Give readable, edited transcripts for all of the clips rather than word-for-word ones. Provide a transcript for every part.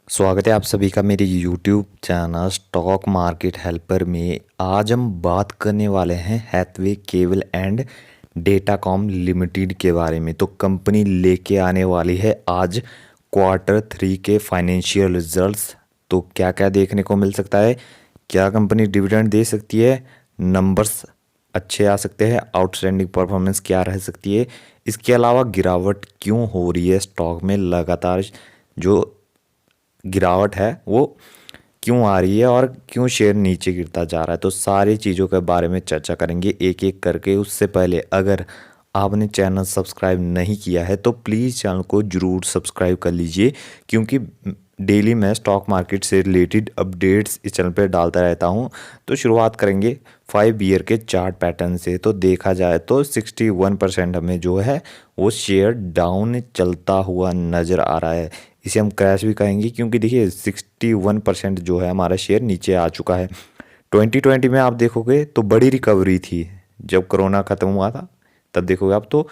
स्वागत है आप सभी का मेरे YouTube channel stock market helper में। आज हम बात करने वाले हैं Hathway cable and Datacom limited के बारे में। तो कंपनी लेके आने वाली है आज Q3 के फाइनेंशियल रिजल्ट्स। तो क्या क्या देखने को मिल सकता है, क्या कंपनी डिविडेंड दे सकती है, नंबर्स अच्छे आ सकते हैं, आउटस्टैंडिंग परफॉर्मेंस क्या रह सकती है, इसके अलावा गिरावट क्यों हो रही है स्टॉक में, लगातार जो गिरावट है वो क्यों आ रही है और क्यों शेयर नीचे गिरता जा रहा है। तो सारी चीज़ों के बारे में चर्चा करेंगे एक एक करके। उससे पहले अगर आपने चैनल सब्सक्राइब नहीं किया है तो प्लीज़ चैनल को ज़रूर सब्सक्राइब कर लीजिए, क्योंकि डेली मैं स्टॉक मार्केट से रिलेटेड अपडेट्स इस चैनल पे डालता रहता हूँ। तो शुरुआत करेंगे 5 ईयर के चार्ट पैटर्न से। तो देखा जाए तो 61% हमें जो है वो शेयर डाउन चलता हुआ नज़र आ रहा है। इसे हम क्रैश भी कहेंगे, क्योंकि देखिए 61% जो है हमारा शेयर नीचे आ चुका है। 2020 में आप देखोगे तो बड़ी रिकवरी थी, जब कोरोना ख़त्म हुआ था तब देखोगे आप तो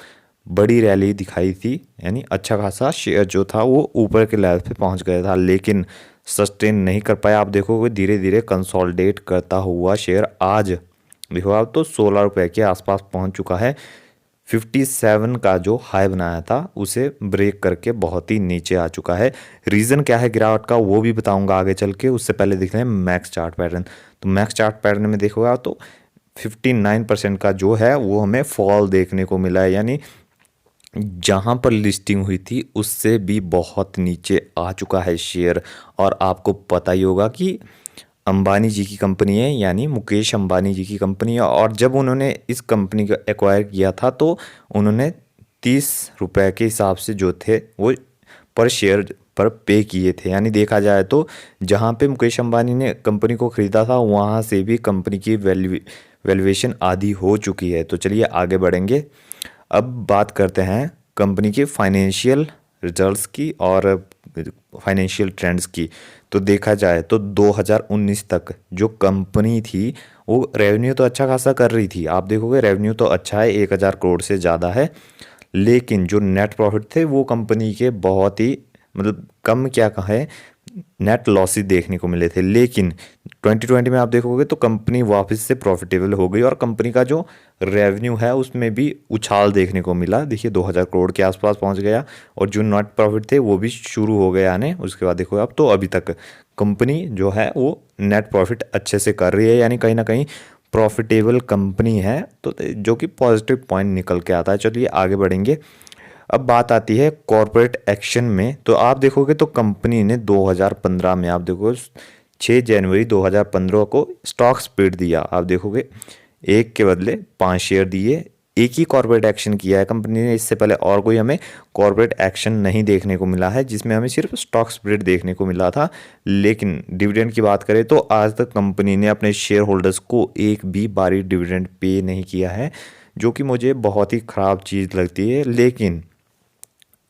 बड़ी रैली दिखाई थी, यानी अच्छा खासा शेयर जो था वो ऊपर के लेवल पे पहुंच गया था, लेकिन सस्टेन नहीं कर पाया। आप देखोगे धीरे धीरे कंसोलिडेट करता हुआ शेयर आज देखो आप तो 16 रुपये के आसपास पहुंच चुका है। 57 का जो हाई बनाया था उसे ब्रेक करके बहुत ही नीचे आ चुका है। रीज़न क्या है गिरावट का वो भी बताऊंगा आगे चल के। उससे पहले देखते हैं मैक्स चार्ट पैटर्न। तो मैक्स चार्ट पैटर्न में देखोगे तो 59% का जो है वो हमें फॉल देखने को मिला है, यानी जहां पर लिस्टिंग हुई थी उससे भी बहुत नीचे आ चुका है शेयर। और आपको पता ही होगा कि अंबानी जी की कंपनी है, यानी मुकेश अंबानी जी की कंपनी है, और जब उन्होंने इस कंपनी को एक्वायर किया था तो उन्होंने 30 रुपये के हिसाब से जो थे वो पर शेयर पर पे किए थे। यानी देखा जाए तो जहाँ पे मुकेश अंबानी ने कंपनी को ख़रीदा था वहाँ से भी कंपनी की वैल्यूएशन आधी हो चुकी है। तो चलिए आगे बढ़ेंगे। अब बात करते हैं कंपनी के फाइनेंशियल रिजल्ट्स की और फाइनेंशियल ट्रेंड्स की। तो देखा जाए तो 2019 तक जो कंपनी थी वो रेवेन्यू तो अच्छा खासा कर रही थी। आप देखोगे रेवेन्यू तो अच्छा है, 1000 करोड़ से ज़्यादा है, लेकिन जो नेट प्रॉफिट थे वो कंपनी के बहुत ही मतलब कम क्या कहें, नेट लॉसेस देखने को मिले थे। लेकिन 2020 में आप देखोगे तो कंपनी वापस से प्रॉफिटेबल हो गई और कंपनी का जो रेवेन्यू है उसमें भी उछाल देखने को मिला। देखिए 2000 करोड़ के आसपास पहुंच गया और जो नेट प्रॉफिट थे वो भी शुरू हो गए आने। उसके बाद देखो आप तो अभी तक कंपनी जो है वो नेट प्रॉफिट अच्छे से कर रही है, यानी कहीं ना कहीं प्रॉफिटेबल कंपनी है, तो जो कि पॉजिटिव पॉइंट निकल के आता है। चलिए आगे बढ़ेंगे। अब बात आती है कॉरपोरेट एक्शन में। तो आप देखोगे तो कंपनी ने 2015 में आप देखोगे 6 जनवरी 2015 को स्टॉक स्प्लिट दिया। आप देखोगे एक के बदले 5 शेयर दिए। एक ही कॉरपोरेट एक्शन किया है कंपनी ने, इससे पहले और कोई हमें कॉरपोरेट एक्शन नहीं देखने को मिला है, जिसमें हमें सिर्फ स्टॉक स्प्लिट देखने को मिला था। लेकिन डिविडेंड की बात करें तो आज तक कंपनी ने अपने शेयर होल्डर्स को एक भी बारी डिविडेंड पे नहीं किया है, जो कि मुझे बहुत ही ख़राब चीज़ लगती है। लेकिन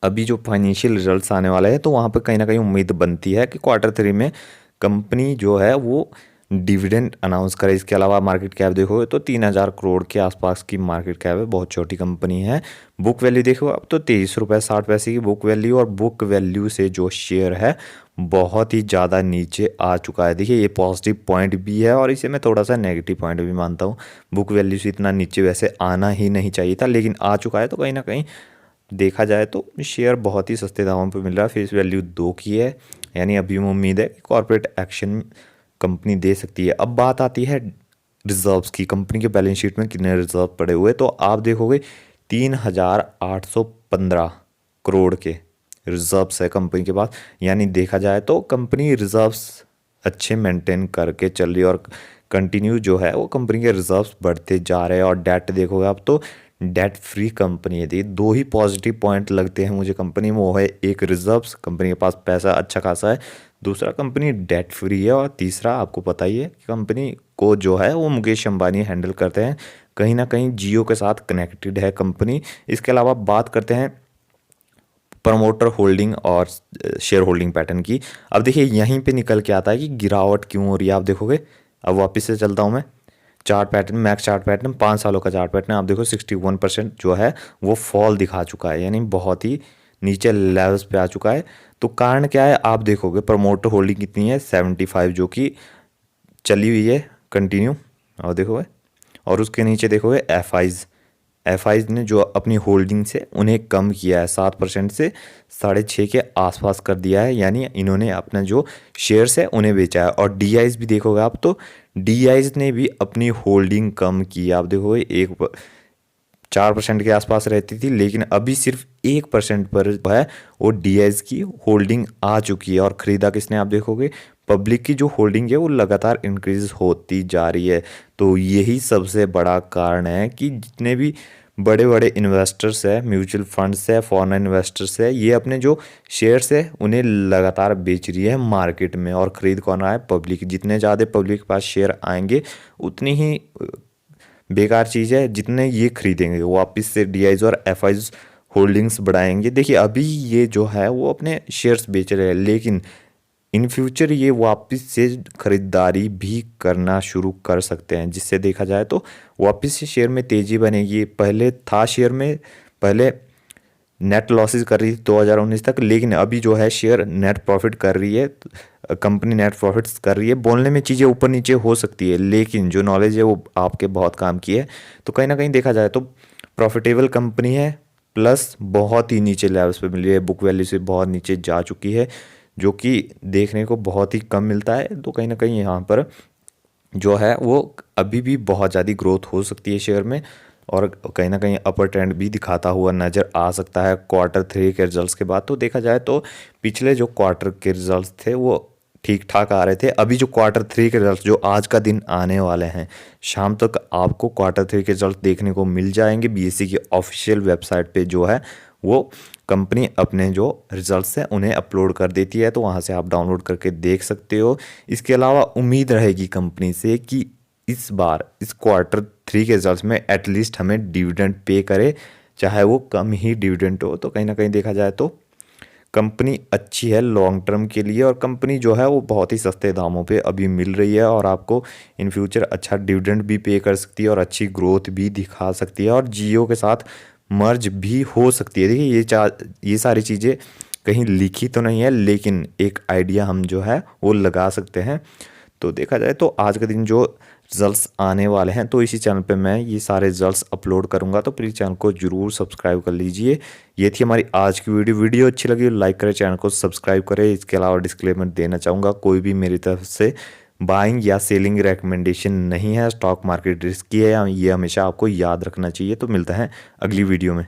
अभी जो फाइनेंशियल रिजल्ट्स आने वाले हैं तो वहाँ पर कहीं ना कहीं उम्मीद बनती है कि Q3 में कंपनी जो है वो डिविडेंड अनाउंस करे। इसके अलावा मार्केट कैप देखोगे तो 3000 करोड़ के आसपास की मार्केट कैप है, बहुत छोटी कंपनी है। बुक वैल्यू देखो अब तो 23 रुपये 60 पैसे की बुक वैल्यू, और बुक वैल्यू से जो शेयर है बहुत ही ज़्यादा नीचे आ चुका है। देखिए ये पॉजिटिव पॉइंट भी है और इसे मैं थोड़ा सा नेगेटिव पॉइंट भी मानता हूँ। बुक वैल्यू से इतना नीचे वैसे आना ही नहीं चाहिए था, लेकिन आ चुका है। तो कहीं ना कहीं देखा जाए तो शेयर बहुत ही सस्ते दामों पे मिल रहा है। फेस वैल्यू 2 की है, यानी अभी उम्मीद है कि कॉर्पोरेट एक्शन कंपनी दे सकती है। अब बात आती है रिजर्व्स की। कंपनी के बैलेंस शीट में कितने रिजर्व पड़े हुए, तो आप देखोगे 3815 करोड़ के रिजर्व्स है कंपनी के पास। यानी देखा जाए तो कंपनी रिजर्व्स अच्छे मेंटेन करके चल रही है और कंटिन्यू जो है वो कंपनी के रिजर्व्स बढ़ते जा रहे हैं। और डेट देखोगे आप तो डेट फ्री कंपनी है। दो ही पॉजिटिव पॉइंट लगते हैं मुझे कंपनी में, वो है एक रिजर्व्स, कंपनी के पास पैसा अच्छा खासा है, दूसरा कंपनी डेट फ्री है, और तीसरा आपको पता ही है कि कंपनी को जो है वो मुकेश अंबानी हैंडल करते हैं। कहीं ना कहीं जियो के साथ कनेक्टेड है कंपनी। इसके अलावा बात करते हैं प्रमोटर होल्डिंग और शेयर होल्डिंग पैटर्न की। अब देखिए यहीं पे निकल के आता है कि गिरावट क्यों हो रही है। आप देखोगे, अब वापस से चलता हूँ मैं chart pattern, max chart pattern 5 सालों का चार्ट पैटर्न। आप देखो 61% जो है वो फॉल दिखा चुका है, यानी बहुत ही नीचे लेवल्स पे आ चुका है। तो कारण क्या है, आप देखोगे प्रमोटर होल्डिंग कितनी है 75, जो कि चली हुई है कंटिन्यू, और देखोगे। और उसके नीचे देखोगे एफ आईज ने जो अपनी होल्डिंग्स है उन्हें कम किया है 7% से 6.5 के आसपास कर दिया है, यानी इन्होंने अपना जो शेयर्स है उन्हें बेचा है। और डी आईज भी देखोगे आप, तो डी आईज ने भी अपनी होल्डिंग कम की है। आप देखोगे 4% के आसपास रहती थी, लेकिन अभी सिर्फ 1% पर जो है वो डीआईज की होल्डिंग आ चुकी है। और ख़रीदा किसने, आप देखोगे पब्लिक की जो होल्डिंग है वो लगातार इंक्रीज होती जा रही है। तो यही सबसे बड़ा कारण है कि जितने भी बड़े बड़े इन्वेस्टर्स है, म्यूचुअल फंड्स है, फॉरेन इन्वेस्टर्स है, ये अपने जो शेयर्स है उन्हें लगातार बेच रही है मार्केट में। और ख़रीद कौन रहा है, पब्लिक। जितने ज़्यादा पब्लिक के पास शेयर आएंगे उतनी ही बेकार चीज़ है, जितने ये खरीदेंगे वो वापस से डीआईज और एफआईज होल्डिंग्स बढ़ाएंगे। देखिए अभी ये जो है वो अपने शेयर्स बेच रहे हैं, लेकिन इन फ्यूचर ये वापस से खरीदारी भी करना शुरू कर सकते हैं, जिससे देखा जाए तो वापस से शेयर में तेज़ी बनेगी। पहले था शेयर में, पहले नेट लॉसेस कर रही थी 2019 तक, लेकिन अभी जो है शेयर नेट प्रॉफिट कर रही है, कंपनी नेट प्रॉफिट्स कर रही है। बोलने में चीज़ें ऊपर नीचे हो सकती है, लेकिन जो नॉलेज है वो आपके बहुत काम की है। तो कहीं ना कहीं देखा जाए तो प्रॉफिटेबल कंपनी है, प्लस बहुत ही नीचे लेवल्स पे मिल रही है, बुक वैल्यू से बहुत नीचे जा चुकी है, जो कि देखने को बहुत ही कम मिलता है। तो कहीं ना कहीं यहाँ पर जो है वो अभी भी बहुत ज़्यादा ग्रोथ हो सकती है शेयर में, और कहीं ना कहीं अपर ट्रेंड भी दिखाता हुआ नज़र आ सकता है Q3 के रिजल्ट्स के बाद। तो देखा जाए तो पिछले जो क्वार्टर के रिजल्ट्स थे वो ठीक ठाक आ रहे थे। अभी जो Q3 के रिजल्ट जो आज का दिन आने वाले हैं, शाम तक आपको Q3 के रिजल्ट देखने को मिल जाएंगे। बीएसई की ऑफिशियल वेबसाइट पे जो है वो कंपनी अपने जो रिजल्ट्स हैं उन्हें अपलोड कर देती है, तो वहाँ से आप डाउनलोड करके देख सकते हो। इसके अलावा उम्मीद रहेगी कंपनी से कि इस बार इस Q3 के रिजल्ट्स में एटलीस्ट हमें डिविडेंड पे करे, चाहे वो कम ही डिविडेंड हो। तो कहीं ना कहीं देखा जाए तो कंपनी अच्छी है लॉन्ग टर्म के लिए, और कंपनी जो है वो बहुत ही सस्ते दामों पे अभी मिल रही है, और आपको इन फ्यूचर अच्छा डिविडेंड भी पे कर सकती है और अच्छी ग्रोथ भी दिखा सकती है, और जियो के साथ मर्ज भी हो सकती है। देखिए ये सारी चीज़ें कहीं लिखी तो नहीं है, लेकिन एक आइडिया हम जो है वो लगा सकते हैं। तो देखा जाए तो आज के दिन जो रिजल्ट्स आने वाले हैं, तो इसी चैनल पे मैं ये सारे रिजल्ट्स अपलोड करूंगा, तो प्लीज़ चैनल को जरूर सब्सक्राइब कर लीजिए। ये थी हमारी आज की वीडियो अच्छी लगी लाइक करें, चैनल को सब्सक्राइब करें। इसके अलावा डिस्क्लेमर देना चाहूँगा, कोई भी मेरी तरफ से बाइंग या सेलिंग रिकमेंडेशन नहीं है। स्टॉक मार्केट रिस्की है, ये हमेशा आपको याद रखना चाहिए। तो मिलता है अगली वीडियो में।